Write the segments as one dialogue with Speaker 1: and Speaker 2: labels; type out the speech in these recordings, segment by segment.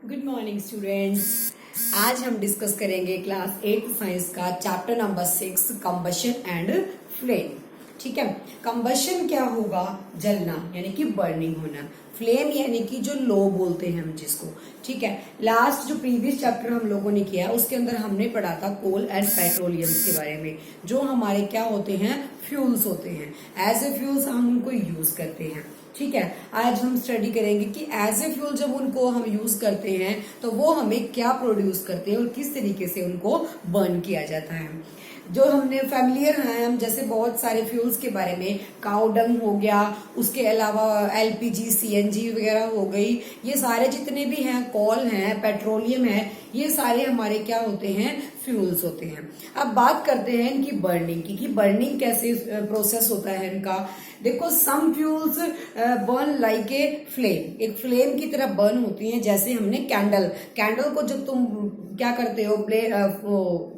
Speaker 1: Good morning students. आज हम discuss करेंगे क्लास 8 साइंस का chapter number 6 combustion and flame. ठीक है, कंबशन क्या होगा? जलना यानी कि बर्निंग होना। फ्लेम यानी कि जो लो बोलते हैं हम जिसको। ठीक है, लास्ट जो प्रीवियस चैप्टर हम लोगों ने किया उसके अंदर हमने पढ़ा था कोल एंड पेट्रोलियम के बारे में, जो हमारे क्या होते हैं, फ्यूल्स होते हैं। एज ए फ्यूल्स हम उनको यूज करते हैं। ठीक है, आज हम स्टडी करेंगे कि एज ए फ्यूल जब उनको हम यूज करते हैं तो वो हमें क्या प्रोड्यूस करते हैं और किस तरीके से उनको बर्न किया जाता है। जो हमने फैमिलियर हैं हम, जैसे बहुत सारे फ्यूल्स के बारे में, काउ डंग हो गया, उसके अलावा एलपीजी सीएनजी वगैरह हो गई, ये सारे जितने भी हैं, कॉल हैं, पेट्रोलियम है, ये सारे हमारे क्या होते हैं, फ्यूल्स होते हैं। अब बात करते हैं इनकी बर्निंग की, कि बर्निंग कैसे प्रोसेस होता है इनका। देखो, some fuels burn like a flame, एक फ्लेम की तरह बर्न होती हैं। जैसे हमने कैंडल को जब तुम क्या करते हो,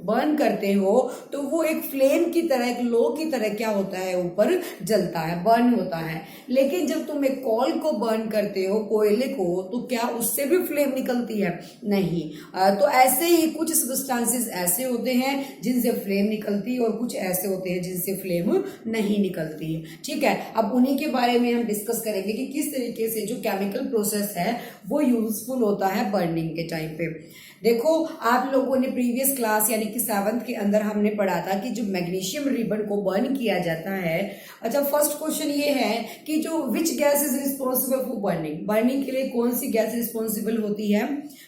Speaker 1: बर्न करते हो, तो वो एक फ्लेम की तरह, एक लो की तरह क्या होता है, ऊपर जलता है, बर्न होता है। लेकिन जब तुम एक कॉल को बर्न करते हो, कोयले को, तो क्या उससे भी फ्लेम निकलती है? नहीं। तो ऐसे ही कुछ सब्सटेंसेस ऐसे होते हैं जिनसे फ्लेम निकलती है और कुछ ऐसे होते हैं जिनसे फ्लेम नहीं निकलती है। ठीक है, अब उन्हीं के बारे में हम डिस्कस करेंगे कि किस तरीके से जो केमिकल प्रोसेस है वो यूजफुल होता है बर्निंग के टाइम पे। देखो, आप लोगों ने प्रीवियस क्लास यानी कि 7th के अंदर हमने पढ़ा था कि जो मैग्नीशियम रिबन को बर्न किया जाता है। अच्छा, फर्स्ट क्वेश्चन ये है कि जो which gas is responsible for burning, burning के लिए कौन सी गैस रिस्पॉन्सिबल होती है?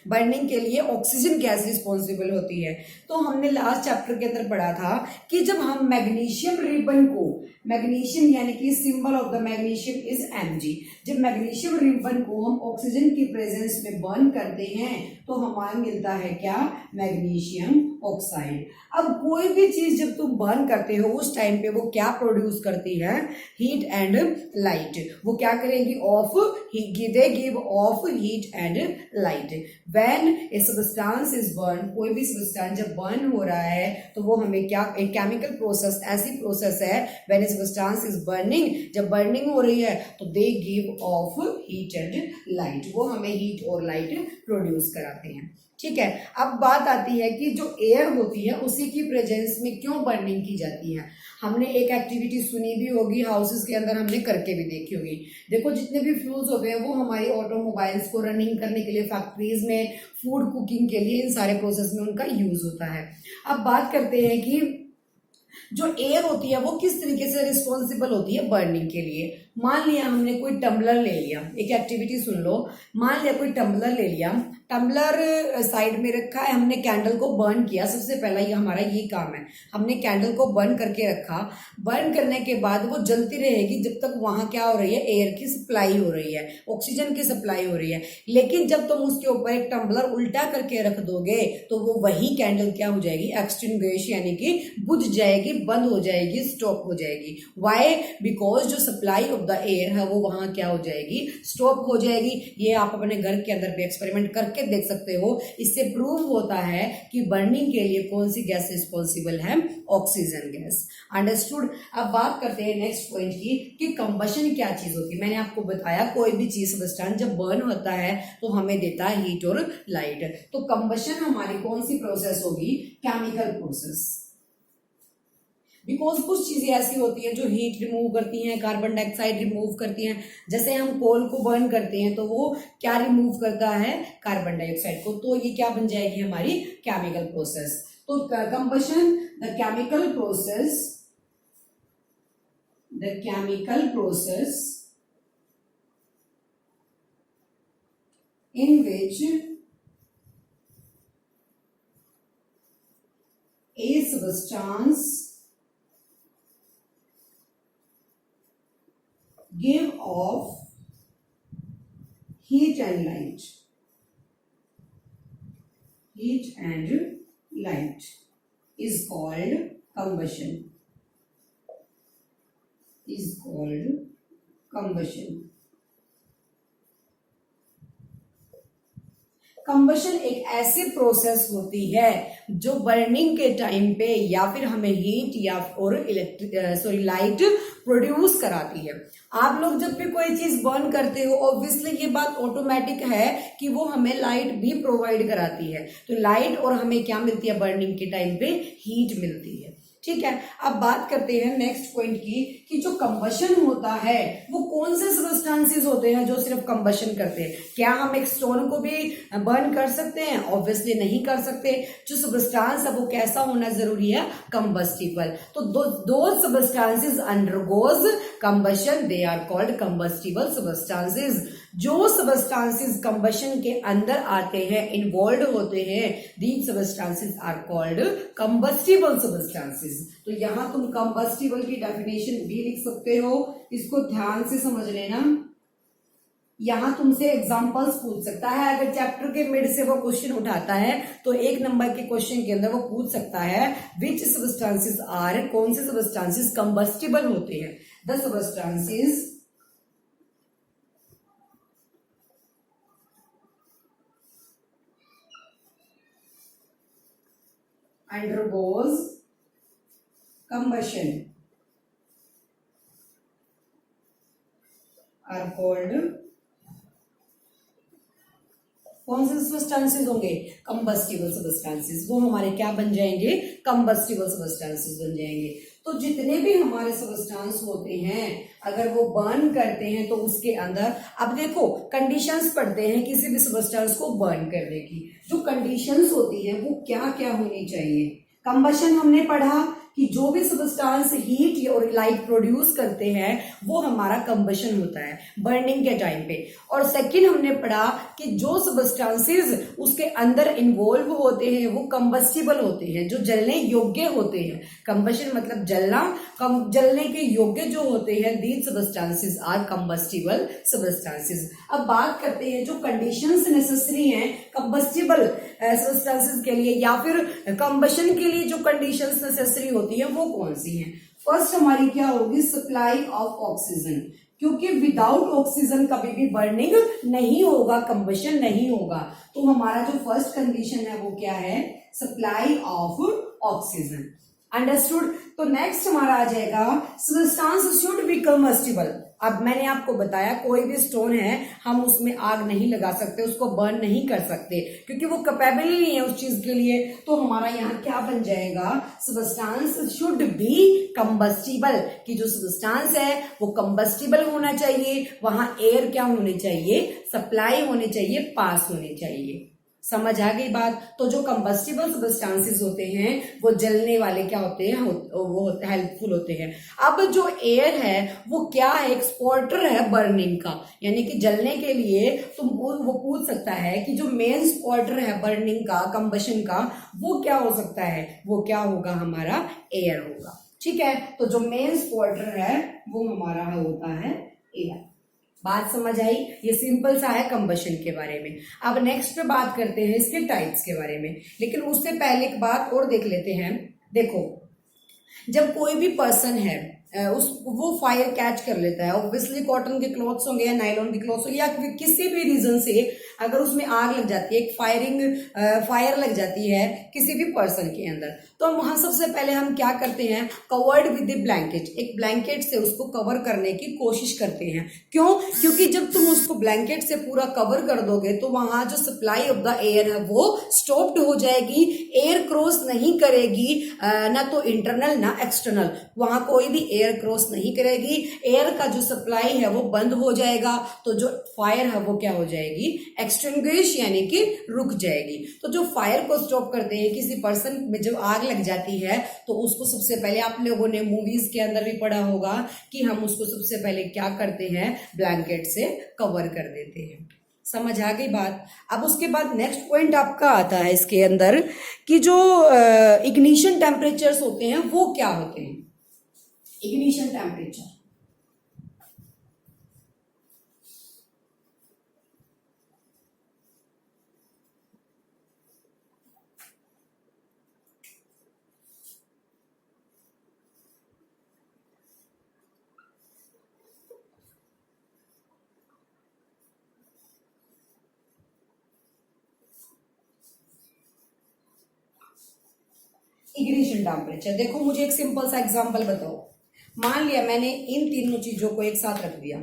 Speaker 1: बर्निंग के लिए ऑक्सीजन गैस रिस्पॉन्सिबल होती है। तो हमने लास्ट चैप्टर के अंदर पढ़ा था कि जब हम मैग्नीशियम रिबन को, मैग्नीशियम यानी कि symbol of the magnesium is Mg, जब मैग्नीशियम रिबन को हम ऑक्सीजन की प्रेजेंस में बर्न करते हैं तो हमारा मिलता है क्या? Magnesium oxide. अब कोई भी चीज जब तुम बर्न करते हो उस टाइम पे वो क्या प्रोड्यूस करती है? Heat and light. वो क्या करेंगी? They give of heat and light. When a substance is burn, कोई भी सब्सटेंस जब बर्न हो रहा है तो वो हमें क्या, एक केमिकल प्रोसेस, ऐसी प्रोसेस है when a substance is burning, जब बर्निंग हो रही है तो they give of heat and light, वो हमें हीट और लाइट प्रोड्यूस कराते हैं। ठीक है, अब बात आती है कि जो एयर होती है उसी की प्रेजेंस में क्यों बर्निंग की जाती है। हमने एक एक्टिविटी सुनी भी होगी, हाउसेस के अंदर हमने करके भी देखी होगी। देखो, जितने भी फ्यूल्स होते हैं वो हमारी ऑटोमोबाइल्स को रनिंग करने के लिए, फैक्ट्रीज में फूड कुकिंग के लिए, इन सारे प्रोसेस में उनका यूज होता है। अब बात करते हैं कि जो एयर होती है वो किस तरीके से रिस्पॉन्सिबल होती है बर्निंग के लिए। मान लिया हमने कोई टम्बलर ले लिया, एक एक्टिविटी सुन लो। मान लिया कोई टम्बलर ले लिया, टम्बलर साइड में रखा है, हमने कैंडल को बर्न किया। सबसे पहला ये हमारा ये काम है, हमने कैंडल को बर्न करके रखा। बर्न करने के बाद वो जलती रहेगी जब तक वहां क्या हो रही है, एयर की सप्लाई हो रही है, ऑक्सीजन की सप्लाई हो रही है। लेकिन जब तुम उसके ऊपर एक टम्बलर उल्टा करके रख दोगे तो वो वही कैंडल क्या हो जाएगी, एक्सटिंग्विश यानी कि बुझ जाएगी, बंद हो जाएगी, स्टॉप हो जाएगी। वाई? बिकॉज जो सप्लाई ऑफ द एयर है वो वहां क्या हो जाएगी, स्टॉप हो जाएगी। ये आप अपने घर के अंदर भी एक्सपेरिमेंट करके देख सकते हो। इससे प्रूव होता है कि बर्निंग के लिए कौन सी गैस रिस्पॉन्सिबल है, ऑक्सीजन गैस। अंडरस्टूड। अब बात करते हैं नेक्स्ट पॉइंट की कि कंबशन क्या चीज होती है। मैंने आपको बताया कोई भी चीज सब्सटेंस जब बर्न होता है तो हमें देता है हीट और लाइट। तो कंबशन हमारी कौन सी प्रोसेस होगी? Chemical process. बिकॉज कुछ चीजें ऐसी होती हैं जो हीट रिमूव करती हैं, कार्बन डाइऑक्साइड रिमूव करती हैं। जैसे हम कोल को बर्न करते हैं तो वो क्या रिमूव करता है? कार्बन डाइऑक्साइड को। तो ये क्या बन जाएगी हमारी केमिकल प्रोसेस। तो combustion, the chemical process in which a substance give off heat and light is called combustion. Combustion एक ऐसी प्रोसेस होती है जो बर्निंग के टाइम पे या फिर हमें हीट या और लाइट प्रोड्यूस कराती है। आप लोग जब भी कोई चीज बर्न करते हो ऑब्वियसली ये बात ऑटोमेटिक है कि वो हमें लाइट भी प्रोवाइड कराती है। तो लाइट और हमें क्या मिलती है बर्निंग के टाइम पे? हीट मिलती है। ठीक है, अब बात करते हैं नेक्स्ट पॉइंट की कि जो कंबशन होता है वो कौन से सब्सटेंसेस होते हैं जो सिर्फ कंबशन करते हैं। क्या हम एक स्टोन को भी बर्न कर सकते हैं? ऑब्वियसली नहीं कर सकते। जो सब्सटेंस है वो कैसा होना जरूरी है? कंबस्टिबल। तो those substances undergoes combustion, they are called combustible substances. जो सब्सटेंसेस कंबशन के अंदर आते हैं, इन्वॉल्व होते हैं, these substances are called combustible substances. तो यहां तुम कंबस्टिबल की डेफिनेशन भी लिख सकते हो, इसको ध्यान से समझ लेना। यहां तुमसे एग्जांपल्स पूछ सकता है, अगर चैप्टर के मिड से वो क्वेश्चन उठाता है तो 1 नंबर के क्वेश्चन के अंदर वो पूछ सकता है विच सब्सटेंसेस आर, कौन से सब्सटेंसेस कंबस्टिबल होते हैं। The substances undergoes combustion are called, कौन से सब्सटेंसेस होंगे? Combustible substances. वो हमारे क्या बन जाएंगे? कंबस्टिबल सब्सटेंसेस बन जाएंगे। तो जितने भी हमारे सब्सटेंस होते हैं अगर वो बर्न करते हैं तो उसके अंदर, अब देखो कंडीशंस पढ़ते हैं किसी भी सब्सटेंस को बर्न करने की। जो कंडीशंस होती है वो क्या क्या होनी चाहिए? कंबशन हमने पढ़ा कि जो भी सब्सटेंस हीट और लाइट प्रोड्यूस करते हैं वो हमारा कंबशन होता है बर्निंग के टाइम पे। और सेकंड हमने पढ़ा कि जो सब्सटेंसेस उसके अंदर इन्वॉल्व होते हैं वो कंबस्टिबल होते हैं, जो जलने योग्य होते हैं। कंबशन मतलब जलना, जलने के योग्य जो होते हैं, these substances are combustible substances. अब बात करते हैं जो कंडीशंस नेसेसरी हैं कंबस्टिबल सब्सटेंसेस के लिए या फिर कंबशन के लिए जो कंडीशंस नेसेसरी होती है वो कौन सी हैं। फर्स्ट हमारी क्या होगी? सप्लाई ऑफ ऑक्सीजन, क्योंकि विदाउट ऑक्सीजन कभी भी बर्निंग नहीं होगा, कंबशन नहीं होगा। तो हमारा जो फर्स्ट कंडीशन है वो क्या है? Supply of oxygen. अंडरस्टूड। तो नेक्स्ट हमारा आ जाएगा सब्सटेंस शुड बी कंबस्टिबल। अब मैंने आपको बताया कोई भी स्टोन है हम उसमें आग नहीं लगा सकते, उसको बर्न नहीं कर सकते क्योंकि वो कैपेबल ही नहीं है उस चीज के लिए। तो हमारा यहाँ क्या बन जाएगा? सब्सटेंस शुड बी कंबस्टिबल, कि जो सब्सटेंस है वो कंबस्टिबल होना चाहिए, वहां एयर क्या होनी चाहिए? सप्लाई होनी चाहिए, पास होनी चाहिए। समझ आ गई बात? तो जो कंबस्टिबल सब्सटेंसेस होते हैं वो जलने वाले क्या होते हैं? वो हेल्पफुल होते हैं। अब जो एयर है वो क्या है? एक्सपोर्टर है बर्निंग का, यानी कि जलने के लिए। तो वो पूछ सकता है कि जो मेन एक्सपोर्टर है बर्निंग का, कंबशन का, वो क्या हो सकता है? वो क्या होगा? हमारा एयर होगा। ठीक है, तो जो मेन एक्सपोर्टर है वो हमारा होता है एयर। बात समझ आई? ये सिंपल सा है कंबशन के बारे में। अब नेक्स्ट पे बात करते हैं इसके टाइप्स के बारे में, लेकिन उससे पहले एक बात और देख लेते हैं। देखो, जब कोई भी पर्सन है वो फायर कैच कर लेता है, ऑब्वियसली कॉटन के क्लॉथ्स होंगे या नायलॉन के क्लॉथ्स होंगे या किसी भी रीजन से अगर उसमें आग लग जाती है, एक फायर लग जाती है किसी भी पर्सन के अंदर, तो हम वहां सबसे पहले हम क्या करते हैं? कवर्ड विद द ब्लैंकेट, एक ब्लैंकेट से उसको कवर करने की कोशिश करते हैं। क्यों? क्योंकि जब तुम उसको ब्लैंकेट से पूरा कवर कर दोगे तो वहां जो सप्लाई ऑफ द एयर है वो स्टॉप्ड हो जाएगी, एयर क्रॉस नहीं करेगी, ना तो इंटरनल ना एक्सटर्नल, वहां कोई भी एयर क्रॉस नहीं करेगी, एयर का जो सप्लाई है वो बंद हो जाएगा। तो जो फायर है वो क्या हो जाएगी? एक्सटिंग्विश, यानी कि रुक जाएगी। तो जो फायर को स्टॉप करते हैं, किसी पर्सन में जब आग लग जाती है तो उसको सबसे पहले, आप लोगों ने मूवीज के अंदर भी पढ़ा होगा कि हम उसको सबसे पहले क्या करते हैं? ब्लैंकेट से कवर कर देते हैं। समझ आ गई बात? अब उसके बाद नेक्स्ट पॉइंट आपका आता है इसके अंदर कि जो इग्निशन टेम्परेचर्स होते हैं वो क्या होते हैं? Ignition temperature, ignition temperature. देखो मुझे एक सिंपल सा एग्जांपल बताओ। मान लिया मैंने इन तीनों चीजों को एक साथ रख दिया,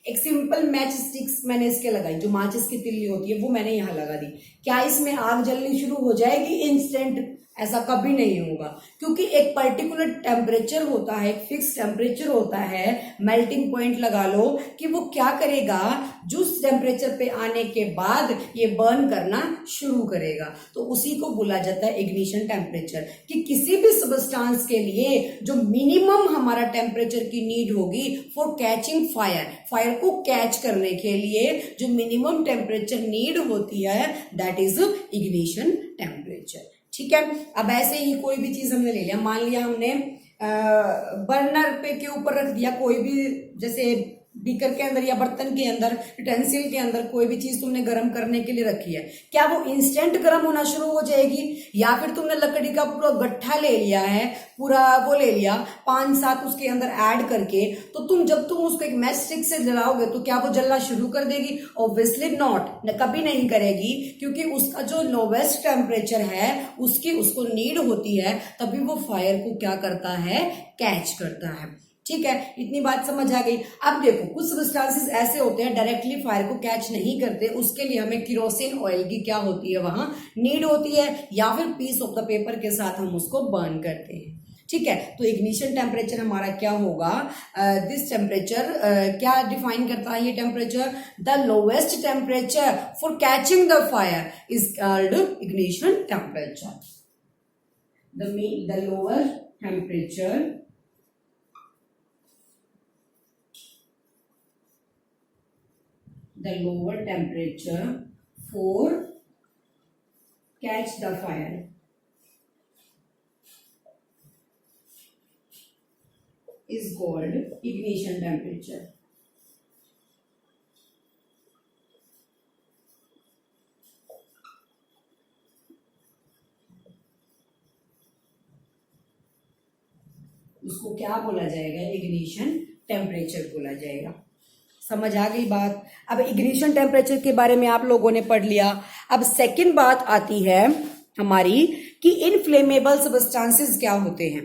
Speaker 1: एक सिंपल मैच स्टिक्स मैंने इसके लगाई, जो माचिस की तिल्ली होती है वो मैंने यहाँ लगा दी, क्या इसमें आग जलनी शुरू हो जाएगी इंस्टेंट? ऐसा कभी नहीं होगा, क्योंकि एक पर्टिकुलर टेम्परेचर होता है, एक फिक्स टेम्परेचर होता है, मेल्टिंग पॉइंट लगा लो कि वो क्या करेगा, जो उस टेम्परेचर पे आने के बाद ये बर्न करना शुरू करेगा। तो उसी को बोला जाता है इग्निशन टेम्परेचर। कि किसी भी सबस्टांस के लिए जो मिनिमम हमारा टेम्परेचर की नीड होगी फॉर कैचिंग फायर, फायर को कैच करने के लिए जो मिनिमम टेम्परेचर नीड होती है दैट इज इग्निशन टेम्परेचर। ठीक है। अब ऐसे ही कोई भी चीज हमने ले लिया, मान लिया हमने बर्नर पे के ऊपर रख दिया कोई भी, जैसे बीकर के अंदर या बर्तन के अंदर, यूटेंसिल के अंदर कोई भी चीज तुमने गर्म करने के लिए रखी है, क्या वो इंस्टेंट गर्म होना शुरू हो जाएगी? या फिर तुमने लकड़ी का पूरा गट्ठा ले लिया है, पूरा वो ले लिया 5-7 उसके अंदर ऐड करके, तो जब तुम उसको एक मैच स्टिक से जलाओगे तो क्या वो जलना शुरू कर देगी? ऑब्वियसली नॉट, कभी नहीं करेगी, क्योंकि उसका जो लोवेस्ट टेम्परेचर है उसको नीड होती है, तभी वो फायर को क्या करता है, कैच करता है। ठीक है, इतनी बात समझ आ गई। अब देखो कुछ सब्सटेंसेस ऐसे होते हैं डायरेक्टली फायर को कैच नहीं करते, उसके लिए हमें केरोसिन ऑयल की क्या होती है, वहां नीड होती है, या फिर पीस ऑफ द पेपर के साथ हम उसको बर्न करते हैं। ठीक है, तो इग्निशन टेम्परेचर हमारा क्या होगा, दिस टेम्परेचर क्या डिफाइन करता है ये temperature, the lowest temperature for catching the fire is called ignition temperature. The lower temperature for catch the fire is called ignition temperature. उसको क्या बोला जाएगा, इग्निशन टेम्परेचर बोला जाएगा। समझ आ गई बात। अब इग्निशन टेम्परेचर के बारे में आप लोगों ने पढ़ लिया। अब सेकंड बात आती है हमारी कि इनफ्लेमेबल सब्सटेंसेस क्या होते हैं।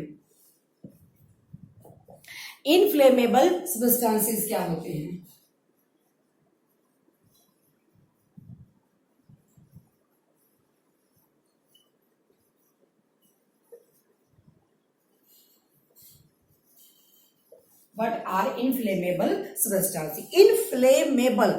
Speaker 1: इनफ्लेमेबल सब्सटेंसेस क्या होते हैं? What are inflammable substances? Inflammable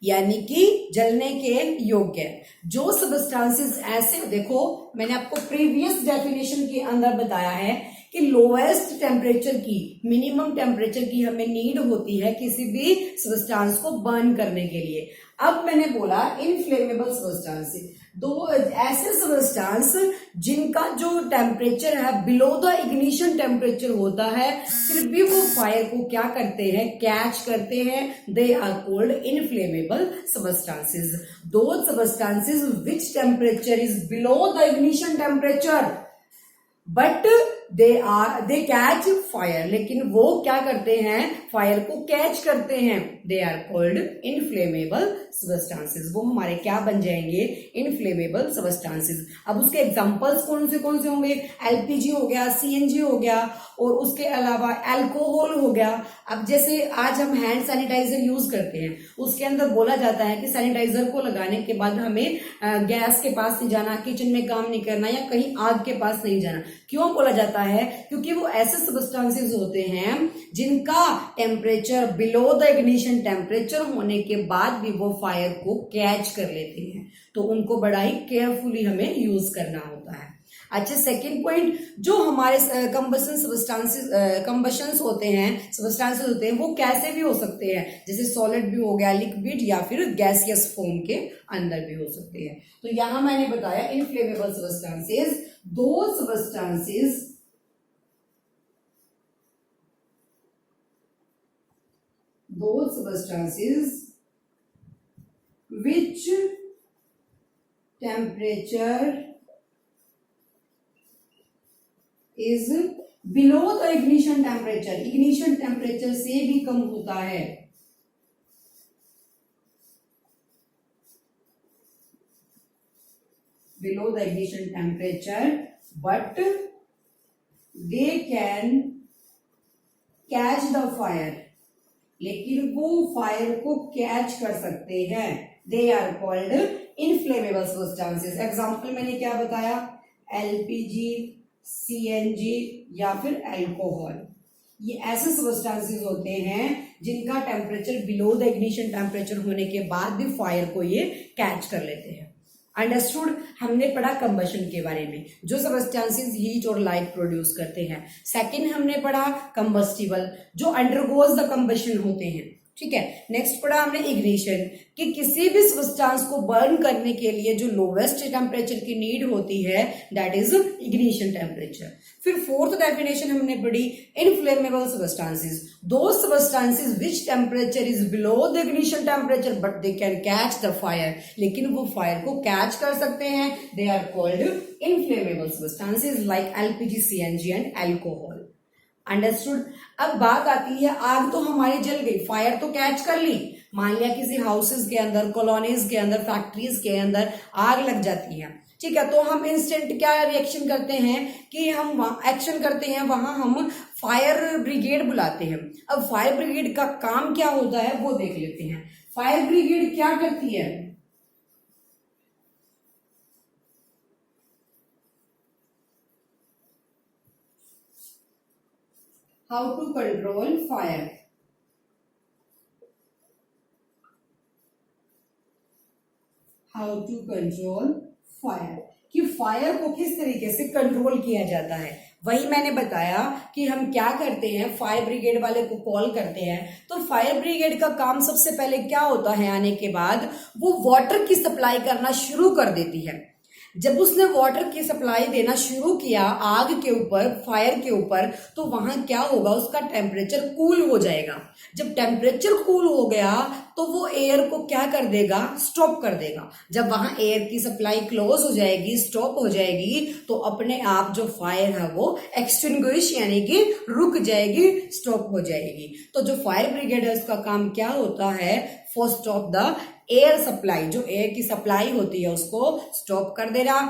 Speaker 1: यानी कि जलने के योग्य। जो सब्सटेंसेस ऐसे, देखो मैंने आपको प्रीवियस डेफिनेशन के अंदर बताया है कि लोएस्ट टेम्परेचर की, मिनिमम टेम्परेचर की हमें नीड होती है किसी भी सब्सटेंस को बर्न करने के लिए। अब मैंने बोला इनफ्लेमेबल सब्सटेंस, दो ऐसे सब्सटेंस जिनका जो टेम्परेचर है बिलो द इग्निशन टेम्परेचर होता है, फिर भी वो फायर को क्या करते हैं, कैच करते हैं। They are called inflammable substances. Those substances which temperature is below the ignition temperature but they catch fire, लेकिन वो क्या करते हैं, फायर को कैच करते हैं। They are called inflammable substances. वो हमारे क्या बन जाएंगे, इनफ्लेमेबल सब्सटेंसेस। अब उसके एग्जांपल्स कौन से होंगे, एलपीजी हो गया, सीएनजी हो गया, और उसके अलावा अल्कोहल हो गया। अब जैसे आज हम हैंड सैनिटाइजर यूज करते हैं, उसके अंदर बोला जाता है कि सैनिटाइजर को लगाने के बाद हमें गैस के पास नहीं जाना, किचन में काम नहीं करना, या कहीं आग के पास नहीं जाना। क्यों बोला जाता है? क्योंकि वो ऐसे सब्सटेंसेस होते हैं जिनका temperature below the ignition temperature होने के बाद भी वो फायर को कैच कर लेते हैं, तो उनको बड़ा ही केयरफुली हमें यूज करना होता है। अच्छा, सेकंड पॉइंट, जो हमारे कंबशंस होते हैं वो कैसे भी हो सकते हैं, जैसे सॉलिड भी हो गया, लिक्विड, या फिर गैसियस फॉर्म के अंदर भी हो सकते हैं। तो यहां मैंने बताया inflammable substances, those substances which temperature is below the ignition temperature, ignition temperature से भी कम होता है। below the ignition temperature but they can catch the fire, लेकिन वो फायर को कैच कर सकते हैं। They are called inflammable substances. Example मैंने क्या बताया, एलपीजी, सीएनजी या फिर अल्कोहल। ये ऐसे सब्सटेंसेस होते हैं जिनका temperature below the ignition temperature होने के बाद भी फायर को ये कैच कर लेते हैं। अंडरस्टूड। हमने पढ़ा कंबशन के बारे में, जो सब्सटेंसेस हीट और लाइट प्रोड्यूस करते हैं। सेकंड हमने पढ़ा कंबस्टिबल, जो अंडरगोज द कंबशन होते हैं। ठीक है। नेक्स्ट पढ़ा हमने इग्निशन, कि किसी भी सब्सटेंस को बर्न करने के लिए जो लोवेस्ट टेम्परेचर की नीड होती है, दैट इज इग्निशन टेम्परेचर। फिर फोर्थ डेफिनेशन हमने पढ़ी, inflammable substances, those substances which temperature is below the ignition temperature but they can catch the fire, लेकिन वो फायर को कैच कर सकते हैं। They are called inflammable substances like LPG, CNG and alcohol. Understood. अब बात आती है, आग तो हमारी जल गई, फायर तो कैच कर ली। मान लिया किसी हाउसेस के अंदर, कॉलोनीज के अंदर, फैक्ट्रीज के अंदर आग लग जाती है। ठीक है। तो हम इंस्टेंट क्या रिएक्शन करते हैं कि हम वहां एक्शन करते हैं, वहां हम फायर ब्रिगेड बुलाते हैं। अब फायर ब्रिगेड का काम क्या होता है वो देख लेते हैं। फायर ब्रिगेड क्या करती है, how to control fire। how to control fire, कि फायर को किस तरीके से कंट्रोल किया जाता है। वही मैंने बताया कि हम क्या करते हैं, फायर ब्रिगेड वाले को कॉल करते हैं। तो फायर ब्रिगेड का काम सबसे पहले क्या होता है, आने के बाद वो वाटर की सप्लाई करना शुरू कर देती है। जब उसने वाटर की सप्लाई देना शुरू किया आग के ऊपर, फायर के ऊपर, तो वहां क्या होगा, उसका टेम्परेचर कूल हो जाएगा। जब टेम्परेचर कूल हो गया तो वो एयर को क्या कर देगा, स्टॉप कर देगा। जब वहां एयर की सप्लाई क्लोज हो जाएगी, स्टॉप हो जाएगी, तो अपने आप जो फायर है वो एक्सटिंग्विश यानी कि रुक जाएगी, स्टॉप हो जाएगी। तो जो फायर ब्रिगेड है उसका काम क्या होता है, for stop the air supply, जो एयर की सप्लाई होती है उसको स्टॉप कर देना।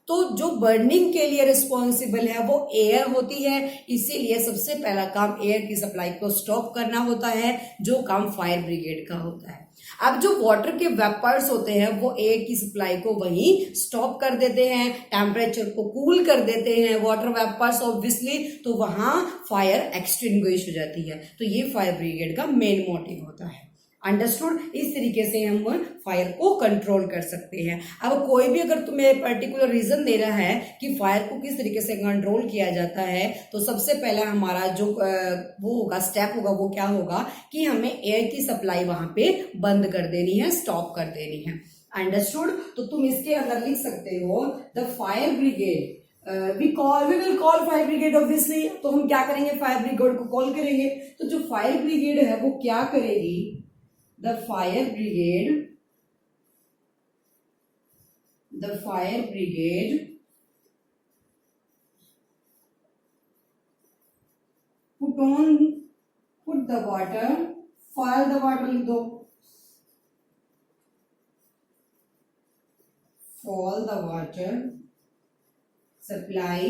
Speaker 1: तो जो बर्निंग के लिए रिस्पॉन्सिबल है वो एयर होती है, इसीलिए सबसे पहला काम एयर की सप्लाई को स्टॉप करना होता है, जो काम फायर ब्रिगेड का होता है। अब जो वाटर के वेपर्स होते हैं वो एयर की सप्लाई को वहीं स्टॉप कर देते हैं, टेम्परेचर को कूल कर देते हैं वाटर वेपर्स ऑब्वियसली, तो वहां फायर एक्सटिंग्विश हो जाती है। तो ये फायर ब्रिगेड का मेन मोटिव होता है। अंडरस्टूड। इस तरीके से हम फायर को कंट्रोल कर सकते हैं। अब कोई भी अगर तुम्हें पर्टिकुलर रीजन दे रहा है कि फायर को किस तरीके से कंट्रोल किया जाता है, तो सबसे पहला हमारा जो वो होगा, स्टेप होगा, वो क्या होगा कि हमें एयर की सप्लाई वहां पे बंद कर देनी है, स्टॉप कर देनी है। अंडरस्टूड। तो तुम इसके अंदर लिख सकते हो, the fire brigade we will call fire brigade obviously. तो हम क्या करेंगे, फायर ब्रिगेड को कॉल करेंगे। तो जो फायर ब्रिगेड है वो क्या करेगी, the fire brigade put the water, fire the water लिख दो, fall the water supply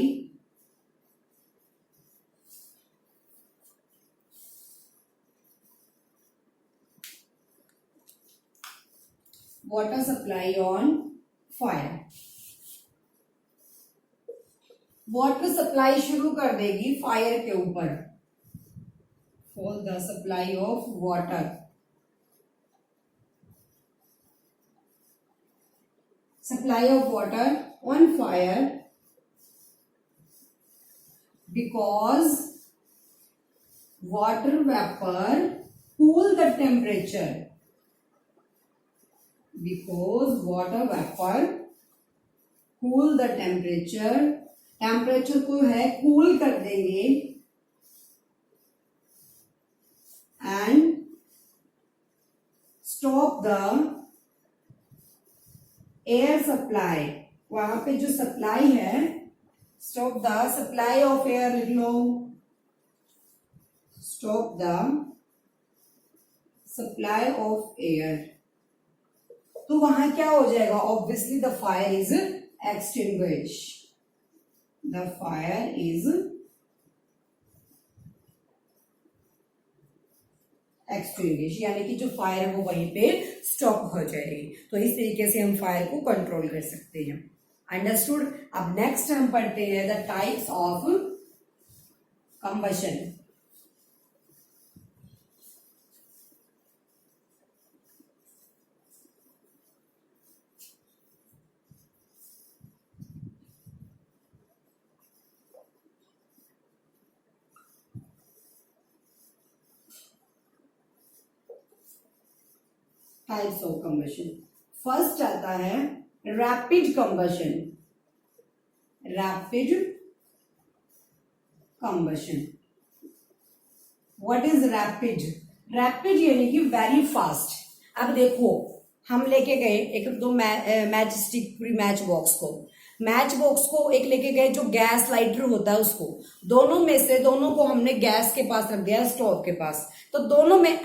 Speaker 1: water supply on fire। Water supply शुरू कर देगी फायर के ऊपर, for the supply of water, supply of water on fire, because water vapour cool the temperature, because water vapor cool the temperature, temperature को है cool कर देंगे, and stop the air supply, वहां पे जो सप्लाई है, stop the supply of air लिख लो, stop the supply of air. तो वहां क्या हो जाएगा, obviously the fire is extinguish, the fire is extinguish, यानी कि जो फायर है वो वहीं पे स्टॉप हो जाएगी। तो इस तरीके से हम फायर को कंट्रोल कर सकते हैं। अंडरस्टूड। अब नेक्स्ट हम पढ़ते हैं the types of combustion. Types of combustion. First आता है rapid combustion. Rapid combustion. What is rapid? Rapid यानी कि वेरी फास्ट। अब देखो, हम लेके गए एक दो मैच स्टिक मैच बॉक्स को, मैच बॉक्स को एक लेके गए, जो गैस लाइटर होता है उसको, दोनों में से दोनों को हमने गैस के पास रख दिया, स्टोव के पास। तो दोनों में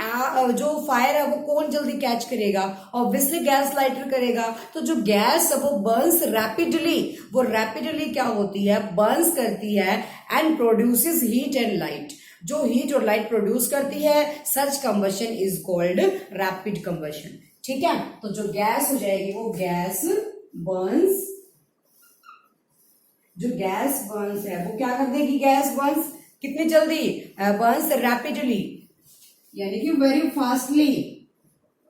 Speaker 1: जो फायर है वो कौन जल्दी कैच करेगा? ऑब्वियसली गैस लाइटर करेगा। तो जो गैस है वो बर्न्स रैपिडली, वो रैपिडली क्या होती है, बर्न्स करती है and produces heat and light. जो हीट और लाइट प्रोड्यूस करती है, such combustion is called rapid combustion. ठीक है, तो जो गैस हो जाएगी वो गैस बर्न्स, जो गैस बर्न्स है वो क्या कर देगी? गैस बर्न्स कितनी जल्दी? बर्न्स रैपिडली, यानी कि very fastly,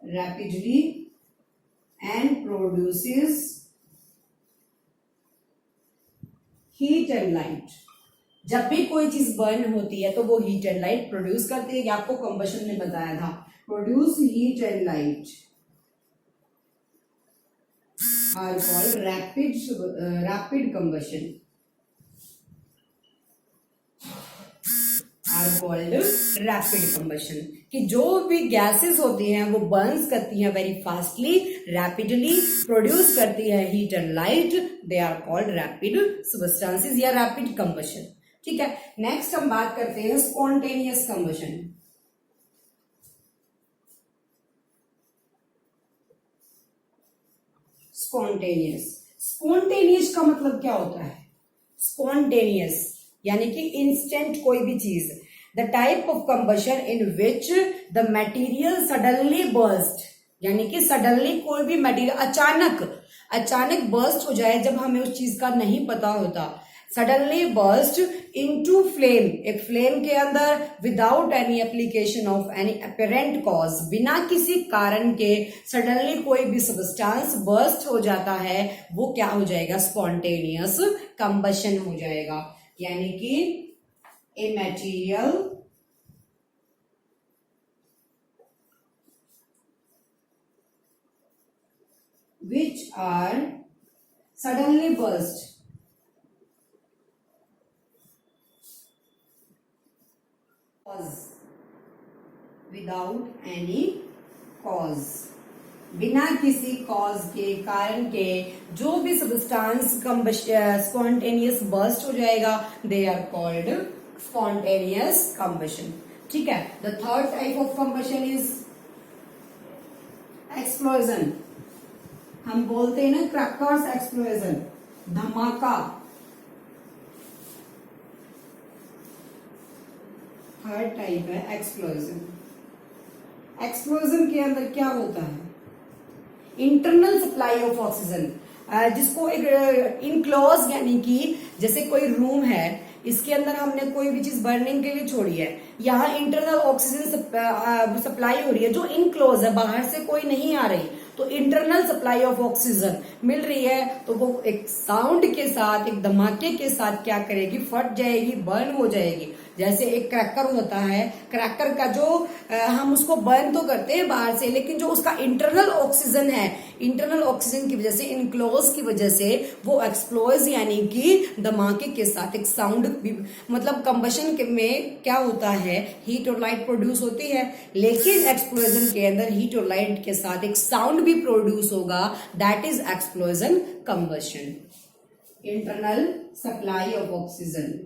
Speaker 1: rapidly and produces heat and light. जब भी कोई चीज बर्न होती है तो वो हीट एंड लाइट प्रोड्यूस करती है। ये आपको कंबशन ने बताया था, produce heat and light are called rapid combustion, are called rapid combustion. कि जो भी गैसेस होती हैं वो बर्न्स करती हैं वेरी फास्टली, रैपिडली, प्रोड्यूस करती है heat and light, they are called rapid substances या रैपिड कंबशन। ठीक है, नेक्स्ट हम बात करते हैं स्पॉन्टेनियस कंबशन। स्पॉन्टेनियस, स्पॉन्टेनियस का मतलब क्या होता है? स्पॉन्टेनियस यानी कि इंस्टेंट कोई भी चीज, the type of combustion in which the material suddenly burst, यानी कि सडनली कोई भी मटेरियल अचानक बर्स्ट हो जाए जब हमें उस चीज का नहीं पता होता। सडनली बर्स्ट इनटू फ्लेम, एक फ्लेम के अंदर, without any application of any apparent cause, बिना किसी कारण के सडनली कोई भी सब्सटेंस बर्स्ट हो जाता है, वो क्या हो जाएगा? स्पॉन्टेनियस कंबशन हो जाएगा। यानी कि a material which are suddenly burst without any cause, बिना किसी कॉज के, कारण के, जो भी सब्सटेंस स्पॉन्टेनियस बर्स्ट हो जाएगा, they are called spontaneous combustion. ठीक है, the third type of combustion is explosion. हम बोलते हैं ना क्रैकर्स एक्सप्लोजन, धमाका। थर्ड टाइप है एक्सप्लोजन। एक्सप्लोजन के अंदर क्या होता है? इंटरनल सप्लाई ऑफ ऑक्सीजन, जिसको एक इनक्लोज, यानी कि जैसे कोई रूम है, इसके अंदर हमने कोई भी चीज बर्निंग के लिए छोड़ी है, यहाँ इंटरनल ऑक्सीजन सप्लाई हो रही है जो इनक्लोज है, बाहर से कोई नहीं आ रही, तो इंटरनल सप्लाई ऑफ ऑक्सीजन मिल रही है, तो वो एक साउंड के साथ, एक धमाके के साथ क्या करेगी? फट जाएगी, बर्न हो जाएगी। जैसे एक क्रैकर होता है, क्रैकर का जो हम उसको बर्न तो करते हैं बाहर से, लेकिन जो उसका इंटरनल ऑक्सीजन है, इंटरनल ऑक्सीजन की वजह से, इनक्लोज की वजह से वो एक्सप्लोज, यानी कि धमाके के साथ एक साउंड, मतलब कंबशन में क्या होता है? हीट और लाइट प्रोड्यूस होती है, लेकिन एक्सप्लोजन के अंदर हीट और लाइट के साथ एक साउंड भी प्रोड्यूस होगा, that is explosion combustion. Internal supply of oxygen,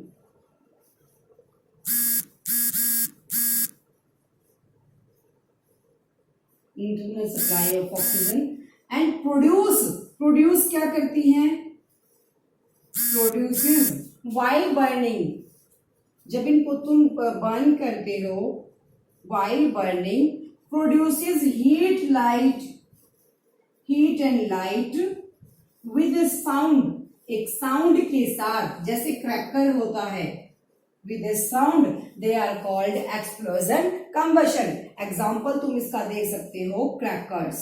Speaker 1: internal supply of oxygen and produce क्या करती हैं? प्रोड्यूसेस व्हाइल बर्निंग, जब इनको तुम बर्न करते हो while burning produces heat and light with a sound, एक साउंड के साथ, जैसे क्रैकर होता है, with a sound they are called explosion combustion. Example तुम इसका दे सकते हो क्रैकर्स.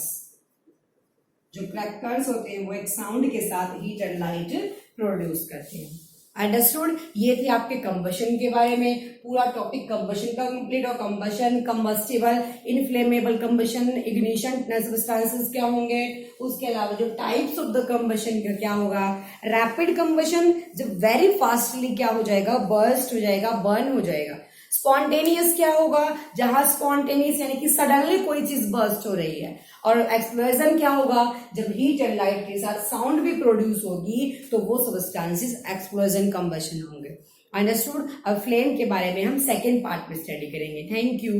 Speaker 1: जो क्रैकर्स होते हैं वो एक साउंड के साथ हीट एंड लाइट प्रोड्यूस करते हैं. अंडरस्टूड. ये थे आपके कंबशन के बारे में. पूरा टॉपिक कंबशन का कंप्लीट. और combustion, combustible, inflammable combustion, ignition substances क्या होंगे, उसके अलावा जो टाइप्स ऑफ द कंबशन का क्या होगा, रैपिड कंबशन जब वेरी फास्टली क्या हो जाएगा, बर्स्ट हो जाएगा, बर्न हो जाएगा. स्पॉन्टेनियस क्या होगा, जहां स्पॉन्टेनियस यानी कि सडनली कोई चीज बर्स्ट हो रही है. और एक्सप्लोजन क्या होगा, जब हीट एंड लाइट के साथ साउंड भी प्रोड्यूस होगी तो वो सब्सटेंसेस एक्सप्लोजन कंबशन होंगे. अंडरस्टूड. अब फ्लेम के बारे में हम सेकेंड पार्ट में स्टडी करेंगे. Thank you.